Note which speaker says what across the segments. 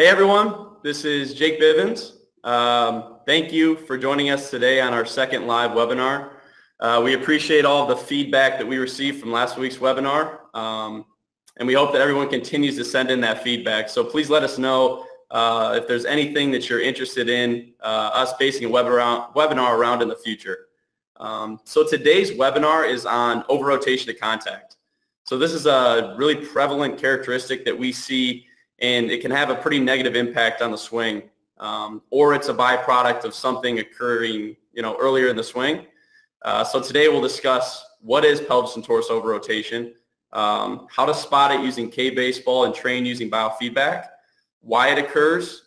Speaker 1: Hey everyone, this is Jake Bivens. Thank you for joining us today on our second live webinar. We appreciate all the feedback that we received from last week's webinar, and we hope that everyone continues to send in that feedback. So please let us know if there's anything that you're interested in us basing a webinar around in the future. So today's webinar is on over-rotation to contact. So this is a really prevalent characteristic that we see, and it can have a pretty negative impact on the swing, or it's a byproduct of something occurring, earlier in the swing. So today we'll discuss what is pelvis and torso over-rotation, how to spot it using K-baseball and train using biofeedback, why it occurs,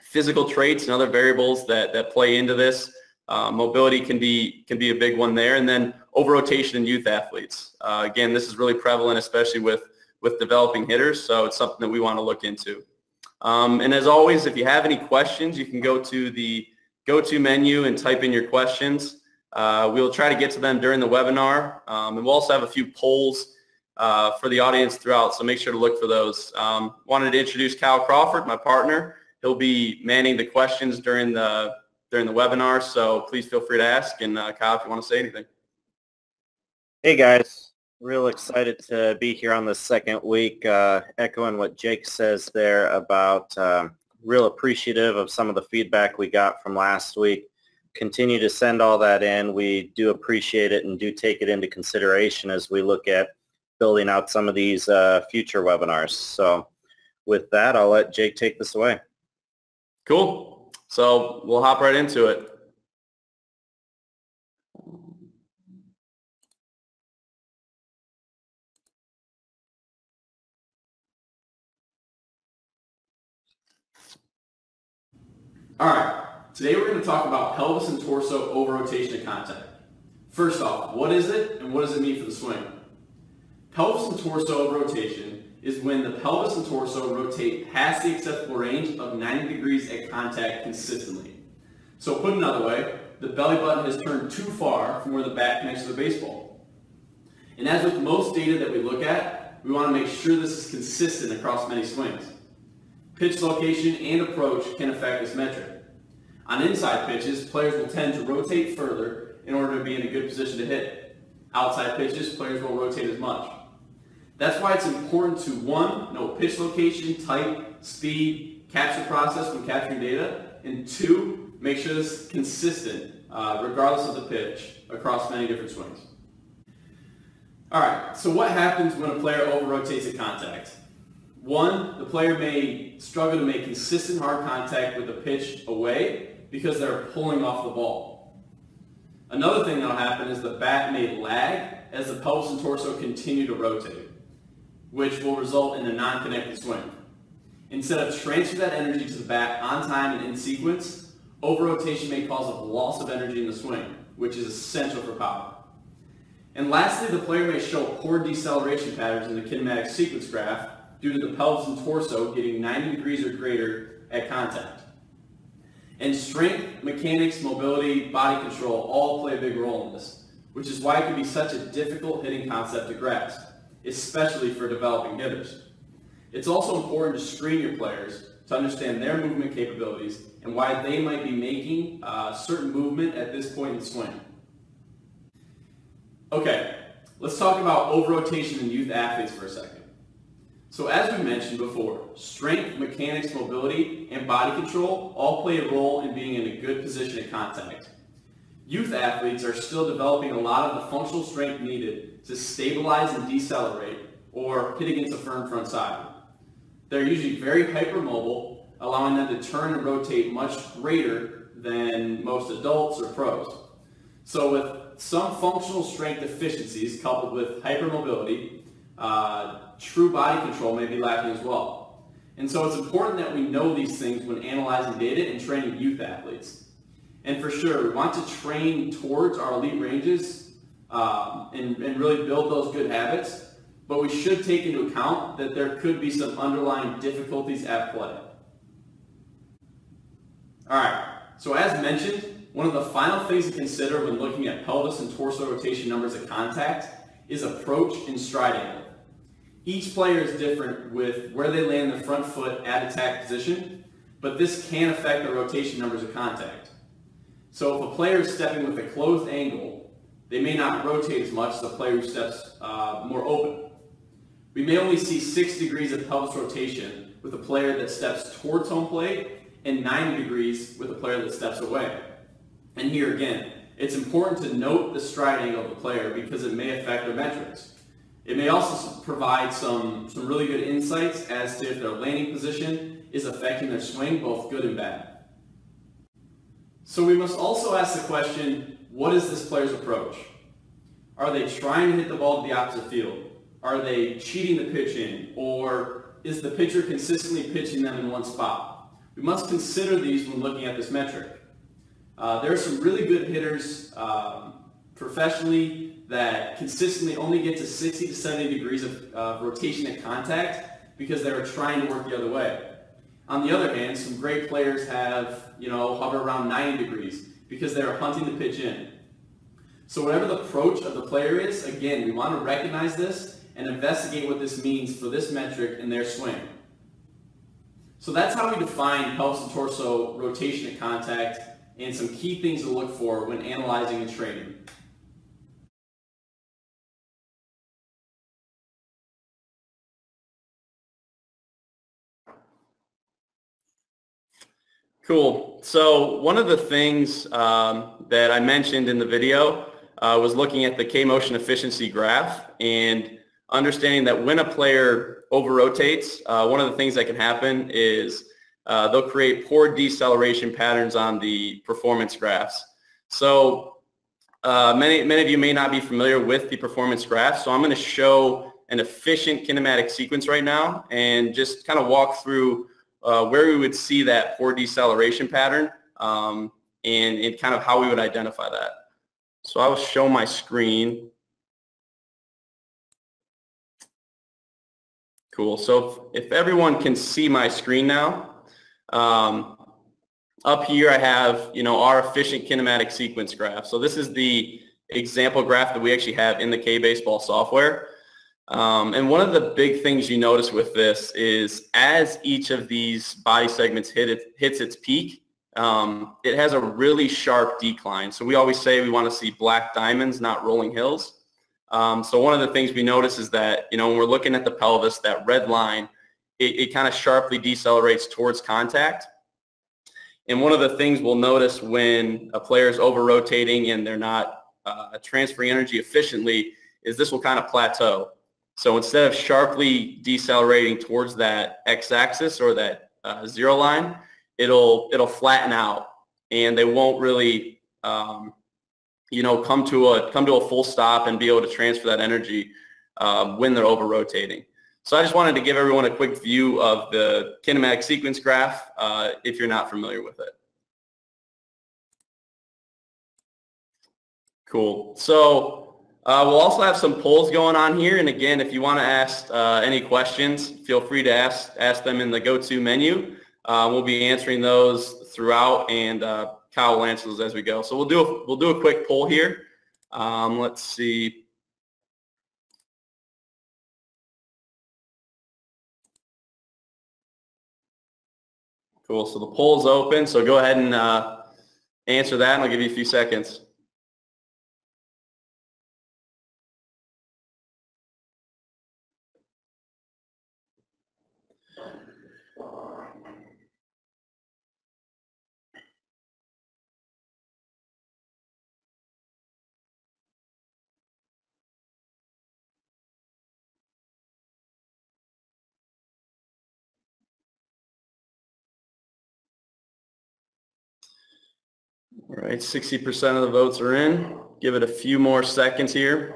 Speaker 1: physical traits and other variables that play into this. Mobility can be a big one there, and then over-rotation in youth athletes. Again, this is really prevalent, especially with developing hitters, so it's something that we want to look into. And as always, if you have any questions, you can go to the go-to menu and type in your questions. We'll try to get to them during the webinar, and we'll also have a few polls for the audience throughout, so make sure to look for those. Wanted to introduce Kyle Crawford, my partner. He'll be manning the questions during the webinar, so please feel free to ask. And Kyle, if you want to say anything.
Speaker 2: Hey guys. Real excited to be here on the second week, echoing what Jake says there about real appreciative of some of the feedback we got from last week. Continue to send all that in. We do appreciate it and do take it into consideration as we look at building out some of these future webinars. So with that, I'll let Jake take this away.
Speaker 1: Cool. So we'll hop right into it. All right, today we're going to talk about pelvis and torso over-rotation to contact. First off, what is it and what does it mean for the swing? Pelvis and torso over-rotation is when the pelvis and torso rotate past the acceptable range of 90 degrees at contact consistently. So put another way, the belly button has turned too far from where the bat connects to the baseball. And as with most data that we look at, we want to make sure this is consistent across many swings. Pitch location and approach can affect this metric. On inside pitches, players will tend to rotate further in order to be in a good position to hit. Outside pitches, players won't rotate as much. That's why it's important to, 1, know pitch location, type, speed, capture process when capturing data, and 2, make sure this is consistent regardless of the pitch across many different swings. All right, so what happens when a player over-rotates at contact? 1, the player may struggle to make consistent hard contact with the pitch away because they're pulling off the ball. Another thing that will happen is the bat may lag as the pelvis and torso continue to rotate, which will result in a non-connected swing. Instead of transfer that energy to the bat on time and in sequence, over-rotation may cause a loss of energy in the swing, which is essential for power. And lastly, the player may show poor deceleration patterns in the kinematic sequence graph due to the pelvis and torso getting 90 degrees or greater at contact. And strength, mechanics, mobility, body control all play a big role in this, which is why it can be such a difficult hitting concept to grasp, especially for developing hitters. It's also important to screen your players to understand their movement capabilities and why they might be making certain movement at this point in the swing. Okay, let's talk about over-rotation in youth athletes for a second. So as we mentioned before, strength, mechanics, mobility, and body control all play a role in being in a good position at contact. Youth athletes are still developing a lot of the functional strength needed to stabilize and decelerate or hit against a firm front side. They're usually very hypermobile, allowing them to turn and rotate much greater than most adults or pros. So with some functional strength deficiencies coupled with hypermobility, true body control may be lacking as well. And so it's important that we know these things when analyzing data and training youth athletes. And for sure, we want to train towards our elite ranges and really build those good habits, but we should take into account that there could be some underlying difficulties at play. All right, so as mentioned, one of the final things to consider when looking at pelvis and torso rotation numbers at contact is approach and stride angle. Each player is different with where they land their front foot at attack position, but this can affect the rotation numbers of contact. So if a player is stepping with a closed angle, they may not rotate as much as a player who steps more open. We may only see 6 degrees of pelvis rotation with a player that steps towards home plate and 90 degrees with a player that steps away. And here again, it's important to note the stride angle of the player because it may affect their metrics. It may also provide some really good insights as to if their landing position is affecting their swing, both good and bad. So we must also ask the question, what is this player's approach? Are they trying to hit the ball to the opposite field? Are they cheating the pitch in? Or is the pitcher consistently pitching them in one spot? We must consider these when looking at this metric. There are some really good hitters professionally that consistently only get to 60 to 70 degrees of rotation at contact because they are trying to work the other way. On the other hand, some great players have, hover around 90 degrees because they're hunting the pitch in. So whatever the approach of the player is, again, we want to recognize this and investigate what this means for this metric in their swing. So that's how we define pelvis and torso rotation at contact and some key things to look for when analyzing and training.
Speaker 3: Cool. So one of the things that I mentioned in the video was looking at the K-motion efficiency graph and understanding that when a player over-rotates, one of the things that can happen is they'll create poor deceleration patterns on the performance graphs. So many of you may not be familiar with the performance graph, so I'm going to show an efficient kinematic sequence right now and just kind of walk through where we would see that poor deceleration pattern and kind of how we would identify that. So I will show my screen. Cool. So if everyone can see my screen now, up here I have, our efficient kinematic sequence graph. So this is the example graph that we actually have in the K-Baseball software. And one of the big things you notice with this is as each of these body segments hits its peak, it has a really sharp decline. So we always say we want to see black diamonds, not rolling hills. So one of the things we notice is that, when we're looking at the pelvis, that red line, it kind of sharply decelerates towards contact. And one of the things we'll notice when a player is over-rotating and they're not transferring energy efficiently is this will kind of plateau. So instead of sharply decelerating towards that x-axis or that zero line, it'll flatten out, and they won't really come to a full stop and be able to transfer that energy when they're over-rotating. So I just wanted to give everyone a quick view of the kinematic sequence graph if you're not familiar with it. Cool. So we'll also have some polls going on here, and again, if you want to ask any questions, feel free to ask them in the go-to menu. We'll be answering those throughout, and Kyle will answer those as we go. So we'll do a quick poll here. Let's see. Cool. So the poll's open. So go ahead and answer that, and I'll give you a few seconds. All right, 60% of the votes are in. Give it a few more seconds here.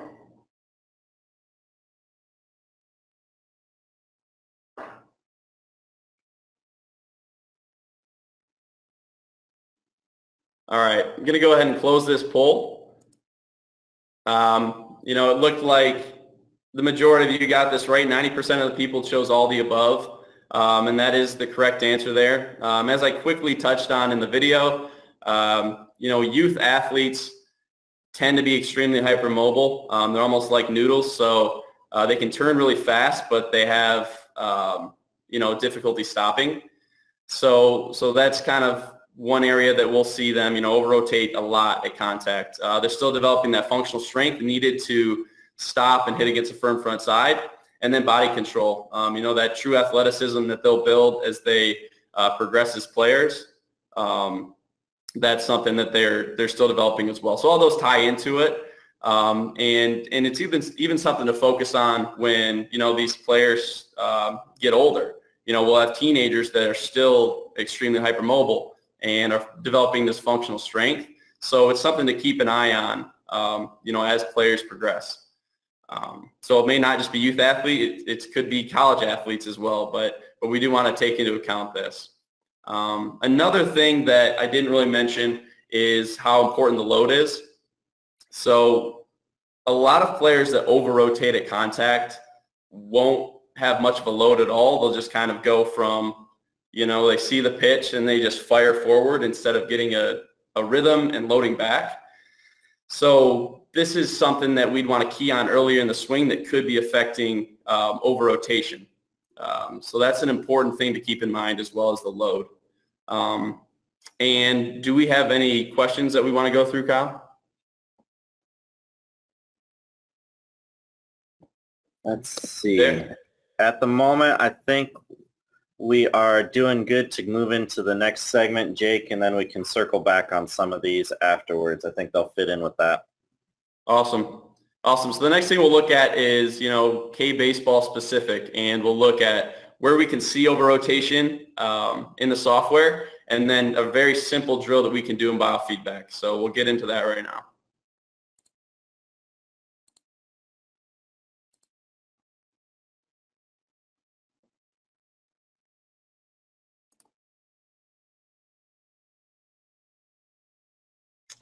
Speaker 3: All right, I'm going to go ahead and close this poll. It looked like the majority of you got this right. 90% of the people chose all the above, and that is the correct answer there. As I quickly touched on in the video, youth athletes tend to be extremely hypermobile. They're almost like noodles, so They can turn really fast, but they have, difficulty stopping. So that's kind of one area that we'll see them, over-rotate a lot at contact. They're still developing that functional strength needed to stop and hit against a firm front side, and then body control. That true athleticism that they'll build as they progress as players. That's something that they're still developing as well. So all those tie into it. And it's even something to focus on when, these players get older. We'll have teenagers that are still extremely hypermobile and are developing this functional strength. So it's something to keep an eye on, as players progress. So it may not just be youth athletes, it could be college athletes as well, but we do want to take into account this. Another thing that I didn't really mention is how important the load is. So a lot of players that over-rotate at contact won't have much of a load at all. They'll just kind of go from, they see the pitch and they just fire forward instead of getting a rhythm and loading back. So this is something that we'd want to key on earlier in the swing that could be affecting over-rotation. So that's an important thing to keep in mind, as well as the load. And do we have any questions that we want to go through, Kyle?
Speaker 2: Let's see.
Speaker 3: There.
Speaker 2: At the moment, I think we are doing good to move into the next segment, Jake, and then we can circle back on some of these afterwards. I think they'll fit in with that.
Speaker 3: Awesome. So the next thing we'll look at is, K-baseball specific, and we'll look at where we can see over-rotation in the software, and then a very simple drill that we can do in biofeedback. So we'll get into that right now.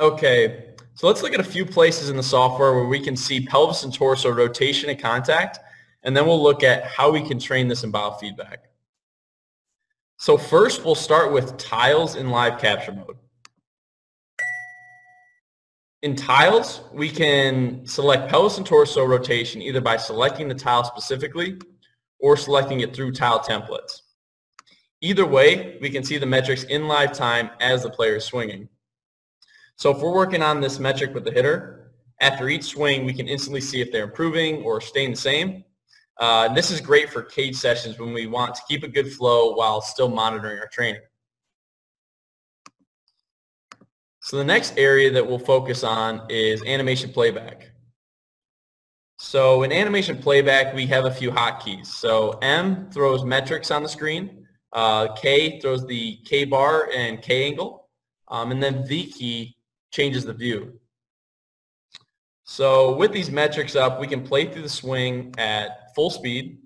Speaker 3: Okay, so let's look at a few places in the software where we can see pelvis and torso rotation and contact, and then we'll look at how we can train this in biofeedback. So first, we'll start with tiles in live capture mode. In tiles, we can select pelvis and torso rotation either by selecting the tile specifically or selecting it through tile templates. Either way, we can see the metrics in live time as the player is swinging. So if we're working on this metric with the hitter, after each swing, we can instantly see if they're improving or staying the same. This is great for cage sessions when we want to keep a good flow while still monitoring our training. So the next area that we'll focus on is animation playback. So in animation playback, we have a few hotkeys. So M throws metrics on the screen, K throws the K bar and K angle, and then V key changes the view. So with these metrics up, we can play through the swing at full speed.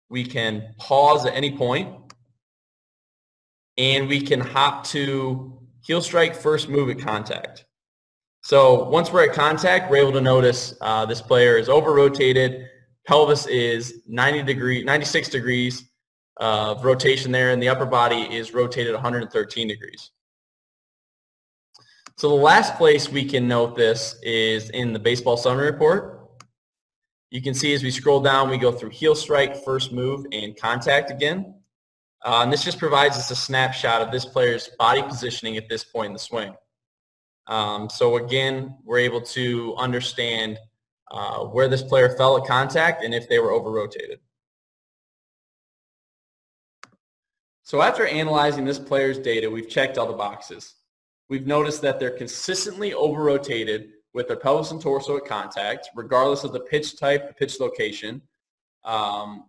Speaker 3: We can pause at any point, and we can hop to heel strike first move at contact. So once we're at contact, we're able to notice this player is over-rotated. Pelvis is 96 degrees of rotation there, and the upper body is rotated 113 degrees. So the last place we can note this is in the baseball summary report. You can see as we scroll down, we go through heel strike, first move, and contact again. And this just provides us a snapshot of this player's body positioning at this point in the swing. So again, we're able to understand where this player fell at contact and if they were over-rotated. So after analyzing this player's data, we've checked all the boxes. We've noticed that they're consistently over-rotated with their pelvis and torso at contact, regardless of the pitch type, the pitch location.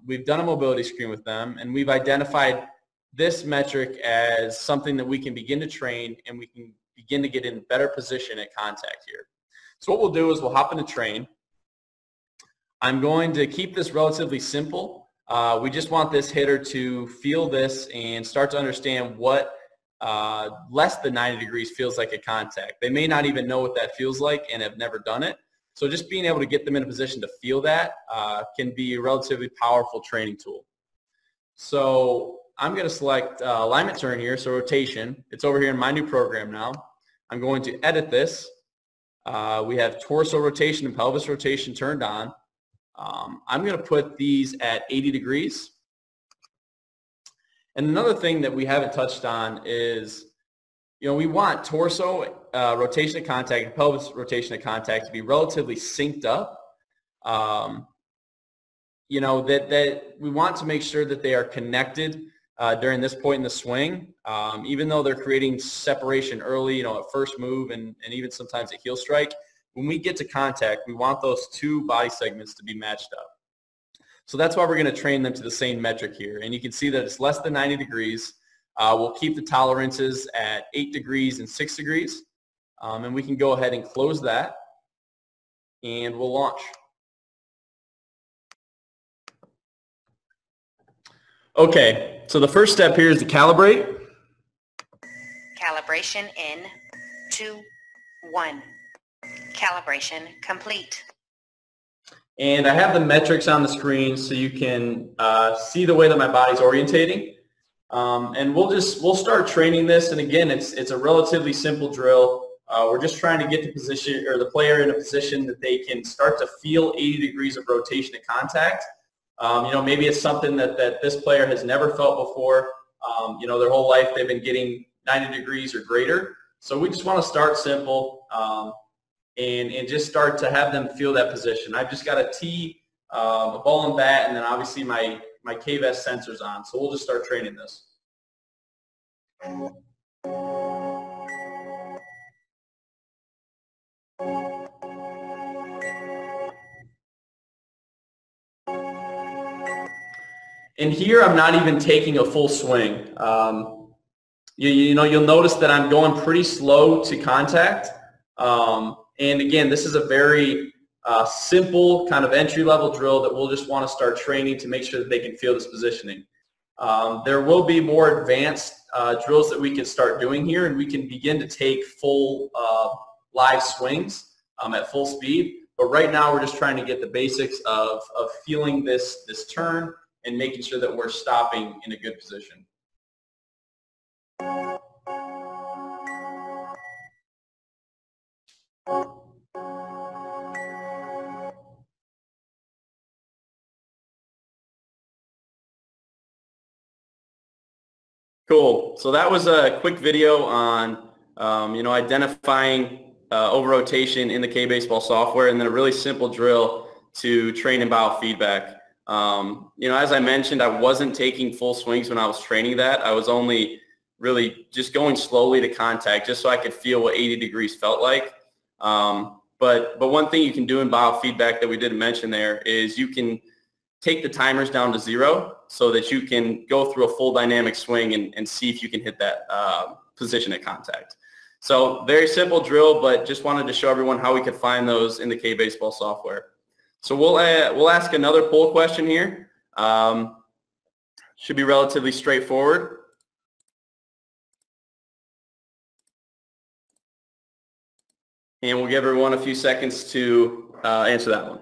Speaker 3: We've done a mobility screen with them, and we've identified this metric as something that we can begin to train, and we can begin to get in better position at contact here. So what we'll do is we'll hop into train. I'm going to keep this relatively simple. We just want this hitter to feel this and start to understand what less than 90 degrees feels like at contact. They may not even know what that feels like and have never done it. So just being able to get them in a position to feel that can be a relatively powerful training tool. So I'm going to select alignment turn here, so rotation. It's over here in my new program now. I'm going to edit this. We have torso rotation and pelvis rotation turned on. I'm going to put these at 80 degrees. And another thing that we haven't touched on is, we want torso rotation of contact and pelvis rotation of contact to be relatively synced up. That we want to make sure that they are connected during this point in the swing, even though they're creating separation early, at first move and even sometimes at heel strike. When we get to contact, we want those two body segments to be matched up. So that's why we're going to train them to the same metric here. And you can see that it's less than 90 degrees. We'll keep the tolerances at 8 degrees and 6 degrees. And we can go ahead and close that. And we'll launch. Okay, so the first step here is to calibrate.
Speaker 4: Calibration in 2, 1. Calibration complete.
Speaker 3: And I have the metrics on the screen so you can see the way that my body's orientating. And we'll start training this. And again, it's a relatively simple drill. We're just trying to get the player in a position that they can start to feel 80 degrees of rotation at contact. Maybe it's something that this player has never felt before. Their whole life they've been getting 90 degrees or greater. So we just want to start simple and just start to have them feel that position. I've just got a tee, a ball and bat, and then obviously my KVS sensors on. So we'll just start training this. And here I'm not even taking a full swing. You'll notice that I'm going pretty slow to contact. And again, this is a very simple kind of entry-level drill that we'll just want to start training to make sure that they can feel this positioning. There will be more advanced drills that we can start doing here, and we can begin to take full live swings at full speed. But right now we're just trying to get the basics of feeling this turn and making sure that we're stopping in a good position. Cool. So that was a quick video on, identifying over-rotation in the K-Baseball software, and then a really simple drill to train in biofeedback. As I mentioned, I wasn't taking full swings when I was training that. I was only really just going slowly to contact just so I could feel what 80 degrees felt like. But one thing you can do in biofeedback that we didn't mention there is you can take the timers down to 0 so that you can go through a full dynamic swing and see if you can hit that position at contact. So very simple drill, but just wanted to show everyone how we could find those in the K-Baseball software. So we'll ask another poll question here. Should be relatively straightforward. And we'll give everyone a few seconds to answer that one.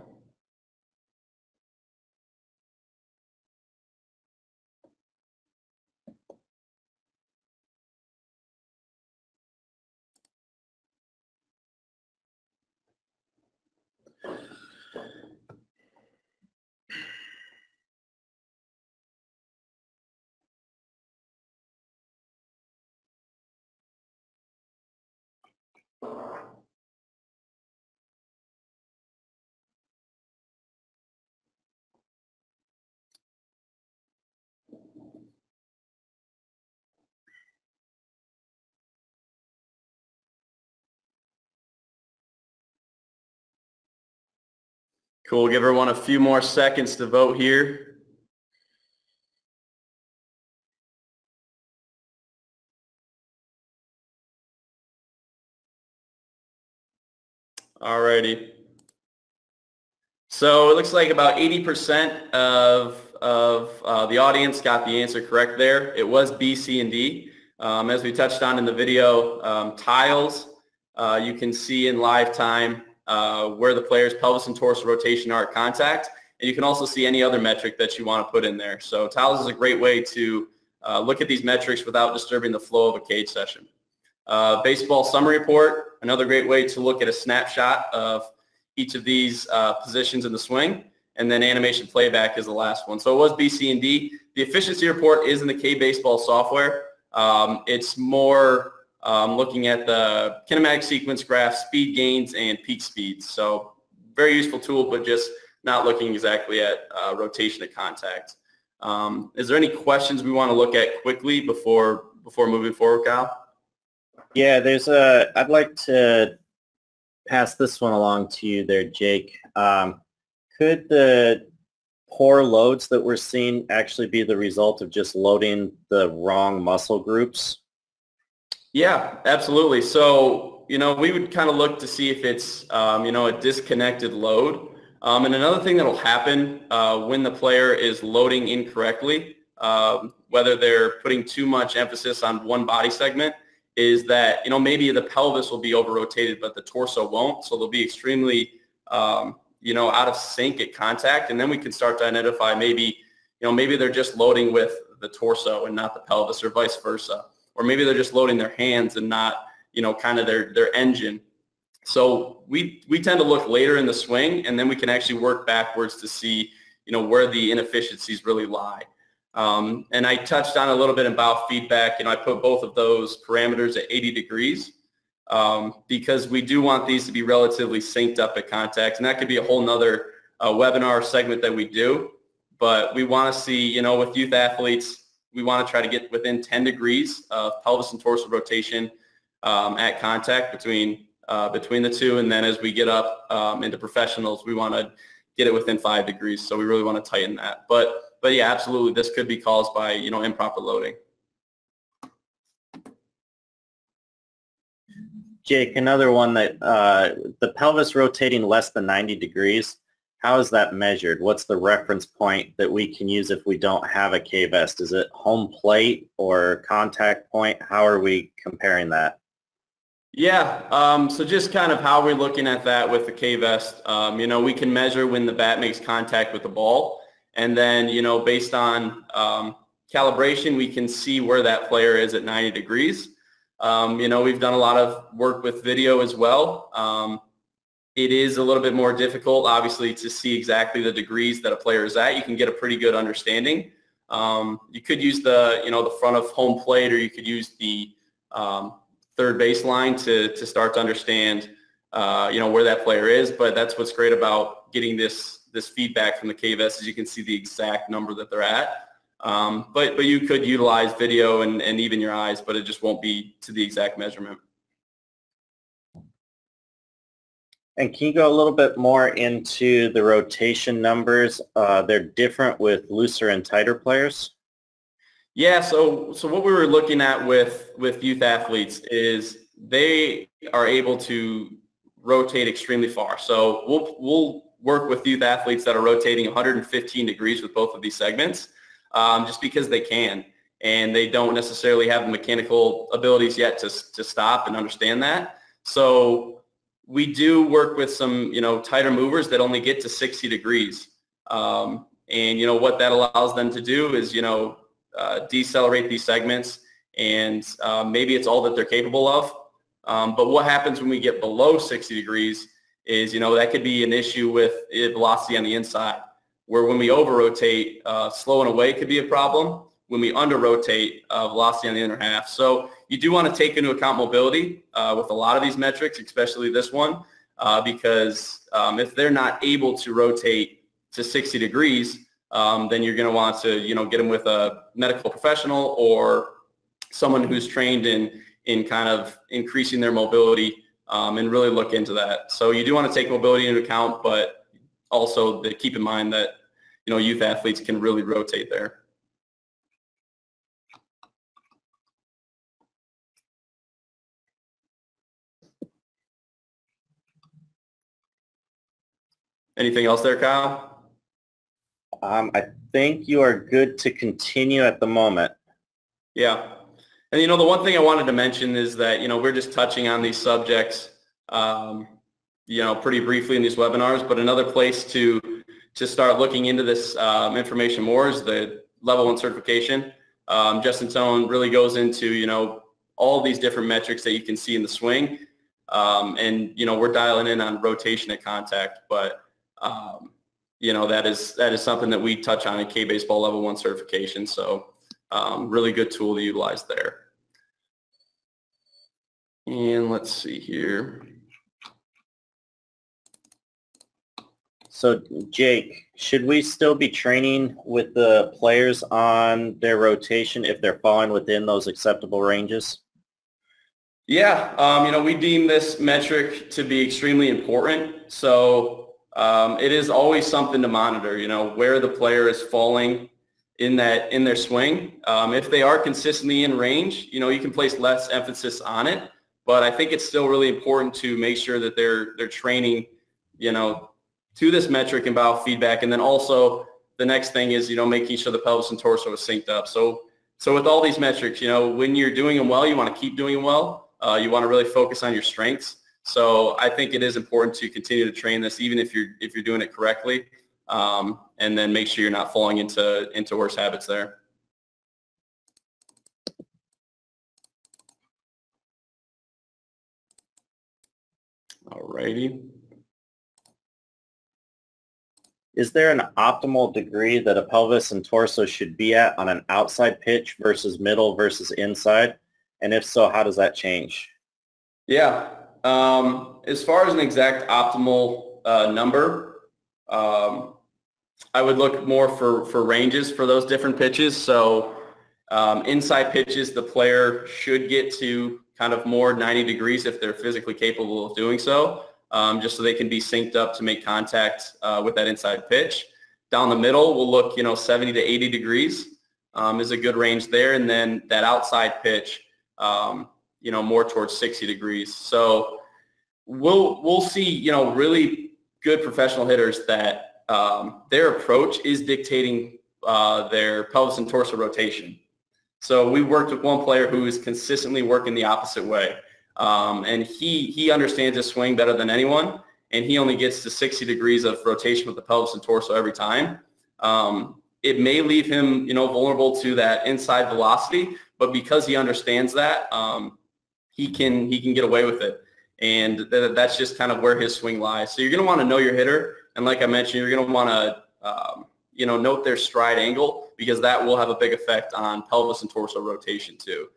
Speaker 3: Cool. Give everyone a few more seconds to vote here. Alrighty. So it looks like about 80% of the audience got the answer correct there. It was B, C, and D. As we touched on in the video, tiles, you can see in live time where the player's pelvis and torso rotation are at contact, and you can also see any other metric that you want to put in there. So tiles is a great way to look at these metrics without disturbing the flow of a cage session. Baseball summary report, another great way to look at a snapshot of each of these positions in the swing. and then animation playback is the last one. So it was B, C, and D. The efficiency report is in the K-Baseball software. It's more looking at the kinematic sequence graph, speed gains, and peak speeds. So very useful tool, but just not looking exactly at rotation of contact. Is there any questions we want to look at quickly before moving forward, Kyle?
Speaker 2: Yeah, I'd like to pass this one along to you there, Jake. Could the poor loads that we're seeing actually be the result of just loading the wrong muscle groups?
Speaker 3: Yeah, absolutely. So, we would kind of look to see if it's, a disconnected load. And another thing that will happen when the player is loading incorrectly, whether they're putting too much emphasis on one body segment, is that, maybe the pelvis will be over-rotated, but the torso won't. So they'll be extremely, out of sync at contact. And then we can start to identify maybe they're just loading with the torso and not the pelvis, or vice versa. Or maybe they're just loading their hands and not, kind of their engine. So we tend to look later in the swing, and then we can actually work backwards to see, where the inefficiencies really lie. And I touched on a little bit about feedback. I put both of those parameters at 80 degrees because we do want these to be relatively synced up at contact. And that could be a whole nother webinar segment that we do. But we want to see, with youth athletes, we want to try to get within 10 degrees of pelvis and torso rotation at contact between the two. And then as we get up into professionals, we want to get it within 5 degrees. So we really want to tighten that. But yeah, absolutely, this could be caused by, improper loading.
Speaker 2: Jake, another one that the pelvis rotating less than 90 degrees, how is that measured? What's the reference point that we can use if we don't have a K-vest? Is it home plate or contact point? How are we comparing that?
Speaker 3: Yeah, so just kind of how we're looking at that with the K-vest, we can measure when the bat makes contact with the ball. And then, based on calibration, we can see where that player is at 90 degrees. We've done a lot of work with video as well. It is a little bit more difficult, obviously, to see exactly the degrees that a player is at. You can get a pretty good understanding. You could use the front of home plate, or you could use the third baseline to start to understand, where that player is. But that's what's great about getting this feedback from the K-vest, is you can see the exact number that they're at. But you could utilize video and even your eyes, but it just won't be to the exact measurement.
Speaker 2: And can you go a little bit more into the rotation numbers? They're different with looser and tighter players?
Speaker 3: Yeah, so what we were looking at with youth athletes is they are able to rotate extremely far. So we'll work with youth athletes that are rotating 115 degrees with both of these segments, just because they can, and they don't necessarily have the mechanical abilities yet to stop and understand that. So we do work with some, tighter movers that only get to 60 degrees. And, what that allows them to do is, decelerate these segments, and maybe it's all that they're capable of. But what happens when we get below 60 degrees is, that could be an issue with velocity on the inside, where when we over-rotate, slowing away could be a problem. When we under-rotate, velocity on the inner half. So you do want to take into account mobility with a lot of these metrics, especially this one, because if they're not able to rotate to 60 degrees, then you're going to want to, get them with a medical professional or someone who's trained in kind of increasing their mobility and really look into that. So you do want to take mobility into account, but also keep in mind that, youth athletes can really rotate there. Anything else there, Kyle?
Speaker 2: I think you are good to continue at the moment.
Speaker 3: Yeah. And, the one thing I wanted to mention is that, we're just touching on these subjects, pretty briefly in these webinars, but another place to start looking into this information more is the level 1 certification. Justin Tone really goes into, all these different metrics that you can see in the swing. And, we're dialing in on rotation at contact, but, that is something that we touch on in K-Baseball Level 1 certification. So really good tool to utilize there. And let's see here.
Speaker 2: So Jake, should we still be training with the players on their rotation if they're falling within those acceptable ranges?
Speaker 3: Yeah, we deem this metric to be extremely important. So it is always something to monitor, where the player is falling in their swing. If they are consistently in range, you can place less emphasis on it. But I think it's still really important to make sure that they're training, to this metric and biofeedback. And then also the next thing is, making sure the pelvis and torso is synced up. So with all these metrics, when you're doing them well, you want to keep doing them well. You want to really focus on your strengths. So I think it is important to continue to train this, even if you're doing it correctly, and then make sure you're not falling into worse habits there. Alrighty.
Speaker 2: Is there an optimal degree that a pelvis and torso should be at on an outside pitch versus middle versus inside? And if so, how does that change?
Speaker 3: Yeah. As far as an exact optimal number, I would look more for ranges for those different pitches. So inside pitches, the player should get to kind of more 90 degrees if they're physically capable of doing so, just so they can be synced up to make contact with that inside pitch. Down the middle, we'll look, 70 to 80 degrees is a good range there. And then that outside pitch, more towards 60 degrees. So we'll see, really good professional hitters that their approach is dictating their pelvis and torso rotation. So we worked with one player who is consistently working the opposite way. And he understands his swing better than anyone, and he only gets to 60 degrees of rotation with the pelvis and torso every time. It may leave him, vulnerable to that inside velocity, but because he understands that, he can get away with it. And that's just kind of where his swing lies. So you're going to want to know your hitter. And like I mentioned, you're going to want to, note their stride angle, because that will have a big effect on pelvis and torso rotation too.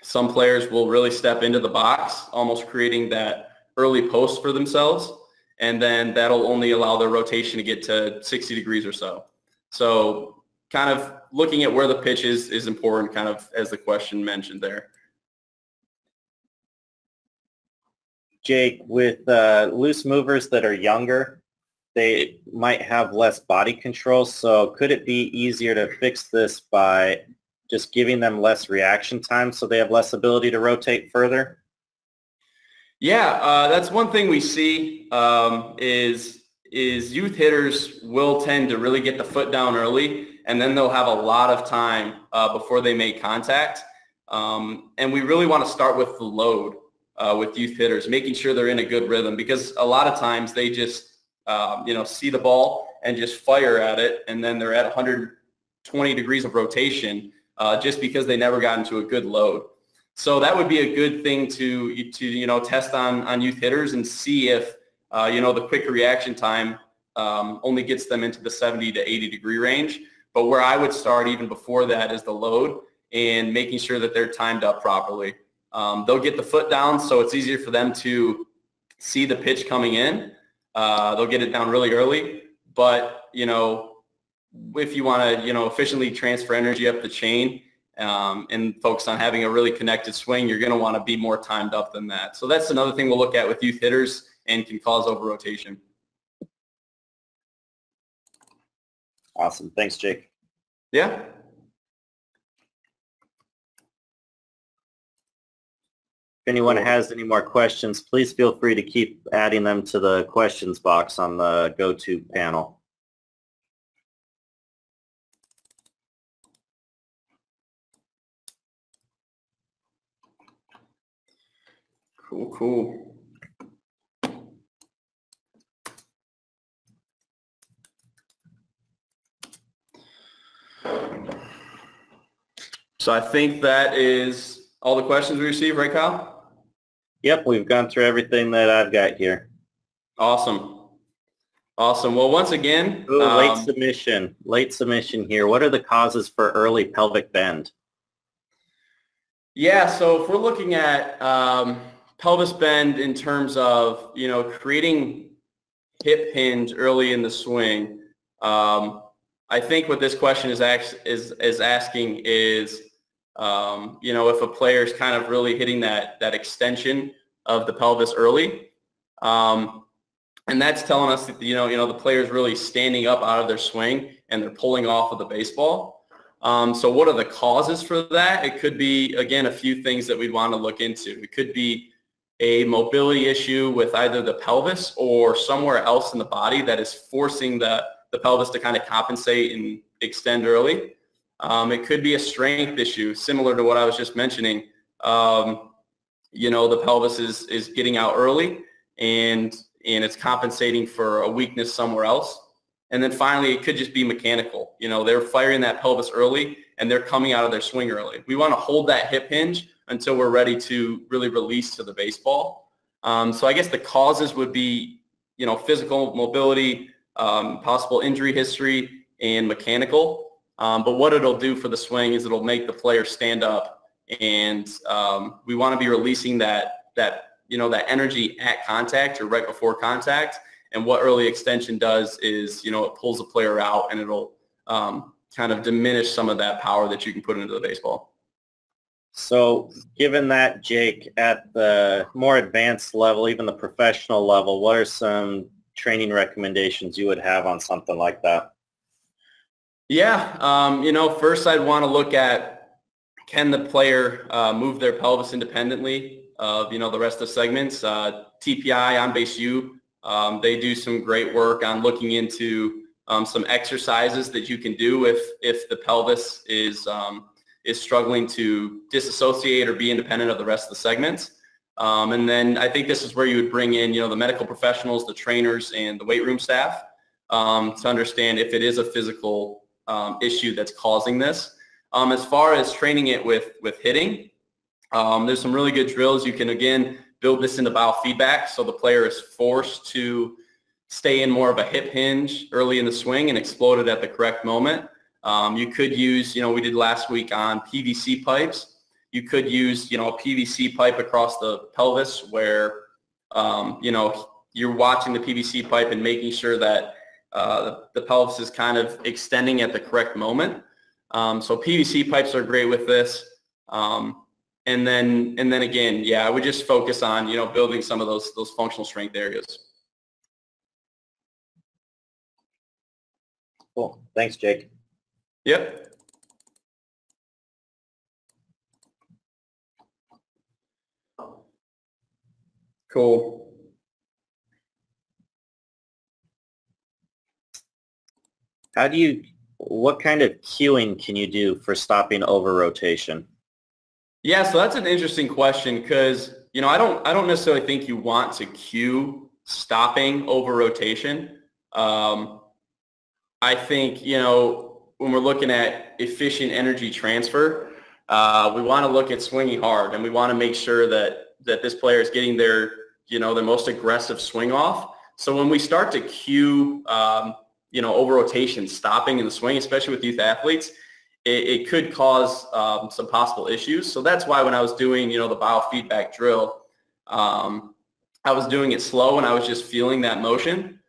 Speaker 3: Some players will really step into the box, almost creating that early post for themselves. And then that'll only allow their rotation to get to 60 degrees or so. So kind of looking at where the pitch is important, kind of as the question mentioned there.
Speaker 2: Jake, with loose movers that are younger, they might have less body control. So could it be easier to fix this by just giving them less reaction time so they have less ability to rotate further?
Speaker 3: Yeah, that's one thing we see is youth hitters will tend to really get the foot down early, and then they'll have a lot of time before they make contact. And we really want to start with the load with youth hitters, making sure they're in a good rhythm, because a lot of times they just see the ball and just fire at it, and then they're at 120 degrees of rotation just because they never got into a good load. So that would be a good thing to test on youth hitters and see if the quick reaction time only gets them into the 70 to 80 degree range. But where I would start even before that is the load and making sure that they're timed up properly. They'll get the foot down, so it's easier for them to see the pitch coming in. They'll get it down really early, but if you want to efficiently transfer energy up the chain and focus on having a really connected swing, you're going to want to be more timed up than that. So that's another thing we'll look at with youth hitters and can cause over-rotation.
Speaker 2: Awesome. Thanks, Jake.
Speaker 3: Yeah.
Speaker 2: If anyone has any more questions, please feel free to keep adding them to the questions box on the GoTo panel.
Speaker 3: Cool. So I think that is all the questions we received, right, Kyle?
Speaker 2: Yep, we've gone through everything that I've got here.
Speaker 3: Awesome. Awesome. Well, once again,
Speaker 2: Ooh, late submission here. What are the causes for early pelvic bend?
Speaker 3: yeah, so if we're looking at pelvis bend in terms of, creating hip hinge early in the swing, I think what this question is asking is, if a player is kind of really hitting that extension of the pelvis early, and that's telling us that, the player is really standing up out of their swing and they're pulling off of the baseball. So what are the causes for that? It could be, again, a few things that we'd want to look into. It could be a mobility issue with either the pelvis or somewhere else in the body that is forcing the pelvis to kind of compensate and extend early. It could be a strength issue, similar to what I was just mentioning. The pelvis is getting out early and it's compensating for a weakness somewhere else. And then finally, it could just be mechanical. They're firing that pelvis early and they're coming out of their swing early. We want to hold that hip hinge until we're ready to really release to the baseball. So I guess the causes would be, physical mobility, possible injury history, and mechanical. But what it'll do for the swing is it'll make the player stand up, and we want to be releasing that energy at contact or right before contact. And what early extension does is, it pulls the player out and it'll kind of diminish some of that power that you can put into the baseball.
Speaker 2: So given that, Jake, at the more advanced level, even the professional level, what are some training recommendations you would have on something like that?
Speaker 3: Yeah, first I'd want to look at, can the player move their pelvis independently of, the rest of the segments? TPI, On Base U, they do some great work on looking into some exercises that you can do if the pelvis is struggling to disassociate or be independent of the rest of the segments. And then I think this is where you would bring in, the medical professionals, the trainers, and the weight room staff to understand if it is a physical issue that's causing this. As far as training it with hitting, there's some really good drills. You can, again, build this into biofeedback so the player is forced to stay in more of a hip hinge early in the swing and explode it at the correct moment. You could use, we did last week on PVC pipes. You could use, a PVC pipe across the pelvis where, you're watching the PVC pipe and making sure that the pelvis is kind of extending at the correct moment. So PVC pipes are great with this. And then again, I would just focus on, building some of those functional strength areas.
Speaker 2: Cool. Thanks, Jake.
Speaker 3: Yep. Cool.
Speaker 2: What kind of cueing can you do for stopping over rotation?
Speaker 3: Yeah, so that's an interesting question because, I don't necessarily think you want to cue stopping over rotation. I think, when we're looking at efficient energy transfer, we want to look at swinging hard, and we want to make sure that this player is getting their most aggressive swing off. So when we start to cue, over rotation, stopping in the swing, especially with youth athletes, it could cause some possible issues. So that's why when I was doing, the biofeedback drill, I was doing it slow and I was just feeling that motion.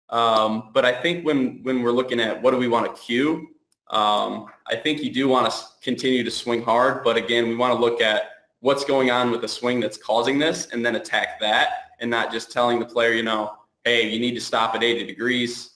Speaker 3: But I think when we're looking at what do we want to cue, I think you do want to continue to swing hard. But again, we want to look at what's going on with the swing that's causing this and then attack that, and not just telling the player, hey, you need to stop at 80 degrees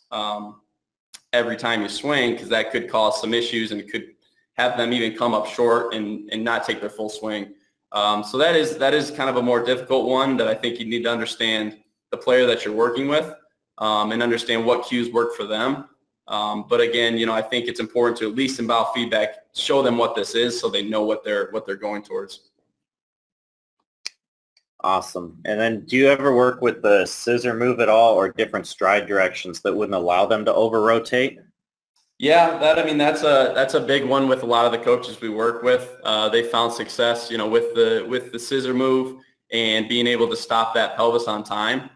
Speaker 3: every time you swing, because that could cause some issues and it could have them even come up short and not take their full swing. So that is kind of a more difficult one that I think you need to understand the player that you're working with and understand what cues work for them. But again, I think it's important to, at least in biofeedback, show them what this is so they know what they're going towards. Awesome.
Speaker 2: And then do you ever work with the scissor move at all, or different stride directions that wouldn't allow them to over rotate?
Speaker 3: Yeah, that's a big one with a lot of the coaches we work with. They found success, with the scissor move and being able to stop that pelvis on time.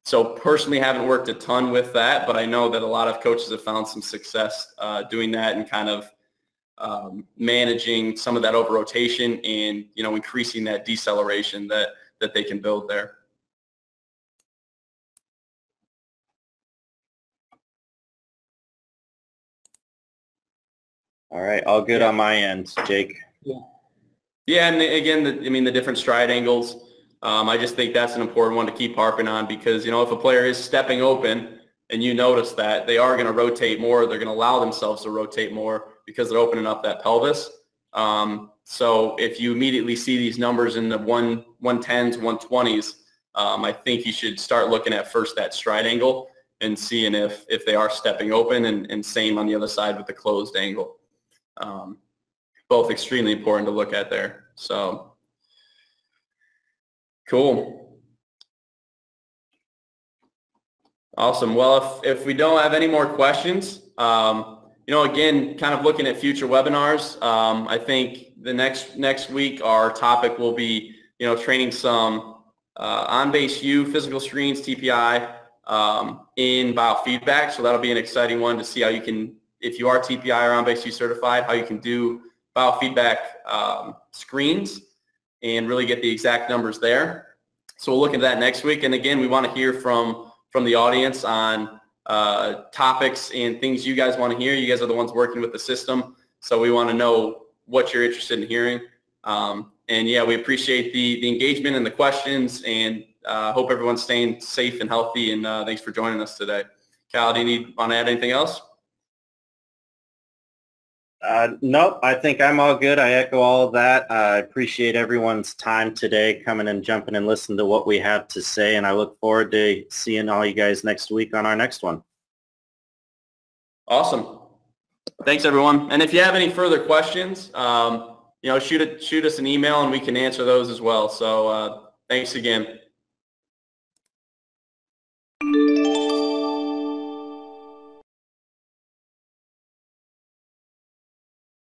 Speaker 3: So personally haven't worked a ton with that, but I know that a lot of coaches have found some success doing that and kind of managing some of that over rotation and, increasing that deceleration that they can build there.
Speaker 2: All right, all good on my end, Jake.
Speaker 3: Yeah, and again, the different stride angles. I just think that's an important one to keep harping on because, if a player is stepping open and you notice that, they are going to rotate more. They're going to allow themselves to rotate more because they're opening up that pelvis. So if you immediately see these numbers in the 110s, 120s, I think you should start looking at first that stride angle and seeing if they are stepping open, and same on the other side with the closed angle. Both extremely important to look at there. So cool. Awesome. Well, if we don't have any more questions, again, kind of looking at future webinars, I think the next week our topic will be, training some on-base U physical screens, TPI, in biofeedback. So that'll be an exciting one to see how you can, if you are TPI or on-base U certified, how you can do biofeedback screens and really get the exact numbers there. So we'll look into that next week. And again, we want to hear from the audience on topics and things you guys want to hear. You guys are the ones working with the system, so we want to know what you're interested in hearing. And yeah, we appreciate the engagement and the questions, and hope everyone's staying safe and healthy. And thanks for joining us today. Cal, do you want to add anything else?
Speaker 2: Nope, I think I'm all good. I echo all of that. I appreciate everyone's time today coming and jumping and listening to what we have to say, and I look forward to seeing all you guys next week on our next one.
Speaker 3: Awesome. Thanks, everyone. And if you have any further questions, shoot us an email and we can answer those as well. So thanks again.